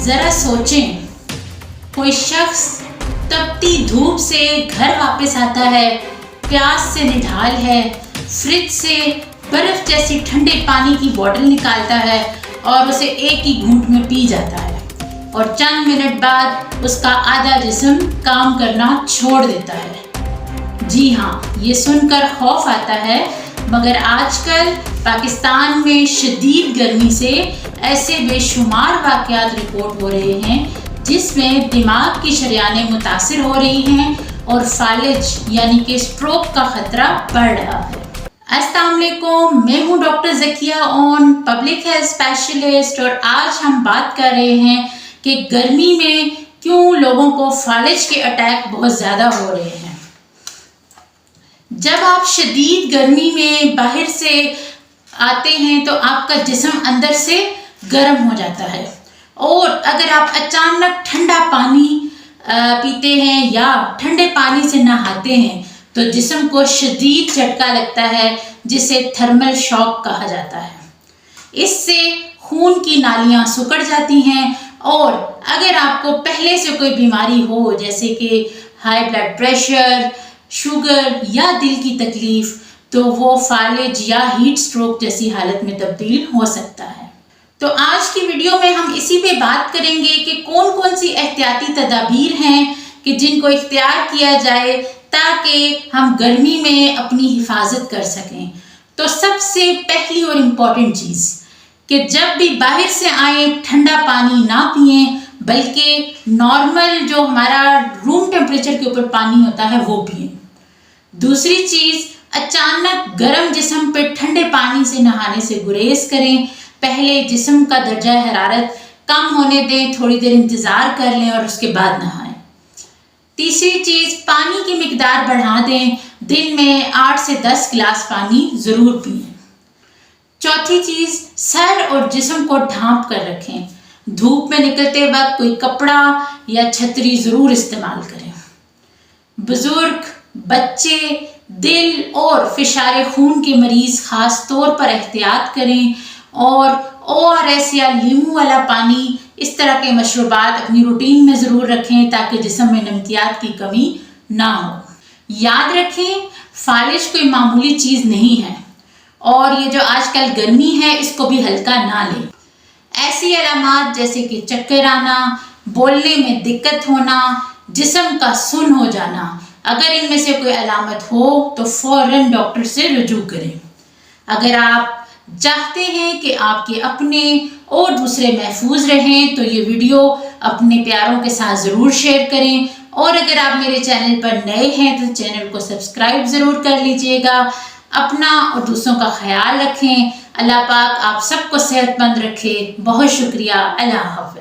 ذرا سوچیں، کوئی شخص تپتی دھوپ سے گھر واپس آتا ہے، پیاس سے نڈھال ہے، فریج سے برف جیسی ٹھنڈے پانی کی بوتل نکالتا ہے اور اسے ایک ہی گھونٹ میں پی جاتا ہے، اور چند منٹ بعد اس کا آدھا جسم کام کرنا چھوڑ دیتا ہے۔ جی ہاں، یہ سن کر خوف آتا ہے، مگر آج کل پاکستان میں شدید گرمی سے ایسے بے شمار واقعات رپورٹ ہو رہے ہیں جس میں دماغ کی شریانیں متاثر ہو رہی ہیں اور فالج یعنی کہ اسٹروک کا خطرہ بڑھ رہا ہے۔ السلام علیکم، میں ہوں ڈاکٹر ذکیہ اون، پبلک ہیلتھ اسپیشلسٹ، اور آج ہم بات کر رہے ہیں کہ گرمی میں کیوں لوگوں کو فالج کے اٹیک بہت زیادہ ہو رہے ہیں۔ جب آپ شدید گرمی میں باہر سے آتے ہیں تو آپ کا جسم اندر سے گرم ہو جاتا ہے، اور اگر آپ اچانک ٹھنڈا پانی پیتے ہیں یا ٹھنڈے پانی سے نہاتے ہیں تو جسم کو شدید جھٹکا لگتا ہے جسے تھرمل شاک کہا جاتا ہے۔ اس سے خون کی نالیاں سکڑ جاتی ہیں، اور اگر آپ کو پہلے سے کوئی بیماری ہو جیسے کہ ہائی بلڈ پریشر، شوگر یا دل کی تکلیف، تو وہ فالج یا ہیٹ اسٹروک جیسی حالت میں تبدیل ہو سکتا ہے۔ تو آج کی ویڈیو میں ہم اسی پہ بات کریں گے کہ کون کون سی احتیاطی تدابیر ہیں کہ جن کو اختیار کیا جائے تاکہ ہم گرمی میں اپنی حفاظت کر سکیں۔ تو سب سے پہلی اور امپورٹنٹ چیز کہ جب بھی باہر سے آئیں ٹھنڈا پانی نہ پئیں، بلکہ نارمل جو ہمارا روم ٹیمپریچر کے اوپر پانی ہوتا ہے وہ پئیں۔ دوسری چیز، اچانک گرم جسم پہ ٹھنڈے پانی سے نہانے سے گریز کریں۔ پہلے جسم کا درجہ حرارت کم ہونے دیں، تھوڑی دیر انتظار کر لیں اور اس کے بعد نہائیں۔ تیسری چیز، پانی کی مقدار بڑھا دیں، دن میں 8 سے 10 گلاس پانی ضرور پئیں۔ چوتھی چیز، سر اور جسم کو ڈھانپ کر رکھیں، دھوپ میں نکلتے وقت کوئی کپڑا یا چھتری ضرور استعمال کریں۔ بزرگ، بچے، دل اور فشار خون کے مریض خاص طور پر احتیاط کریں، اور ORS یا لیمو والا پانی اس طرح کے مشروبات اپنی روٹین میں ضرور رکھیں تاکہ جسم میں نمکیات کی کمی نہ ہو۔ یاد رکھیں، فالج کوئی معمولی چیز نہیں ہے، اور یہ جو آج کل گرمی ہے اس کو بھی ہلکا نہ لیں۔ ایسی علامات جیسے کہ چکر آنا، بولنے میں دقت ہونا، جسم کا سن ہو جانا، اگر ان میں سے کوئی علامت ہو تو فوراً ڈاکٹر سے رجوع کریں۔ اگر آپ چاہتے ہیں کہ آپ کے اپنے اور دوسرے محفوظ رہیں تو یہ ویڈیو اپنے پیاروں کے ساتھ ضرور شیئر کریں، اور اگر آپ میرے چینل پر نئے ہیں تو چینل کو سبسکرائب ضرور کر لیجئے گا۔ اپنا اور دوسروں کا خیال رکھیں۔ اللہ پاک آپ سب کو صحت مند رکھے۔ بہت شکریہ۔ اللہ حافظ۔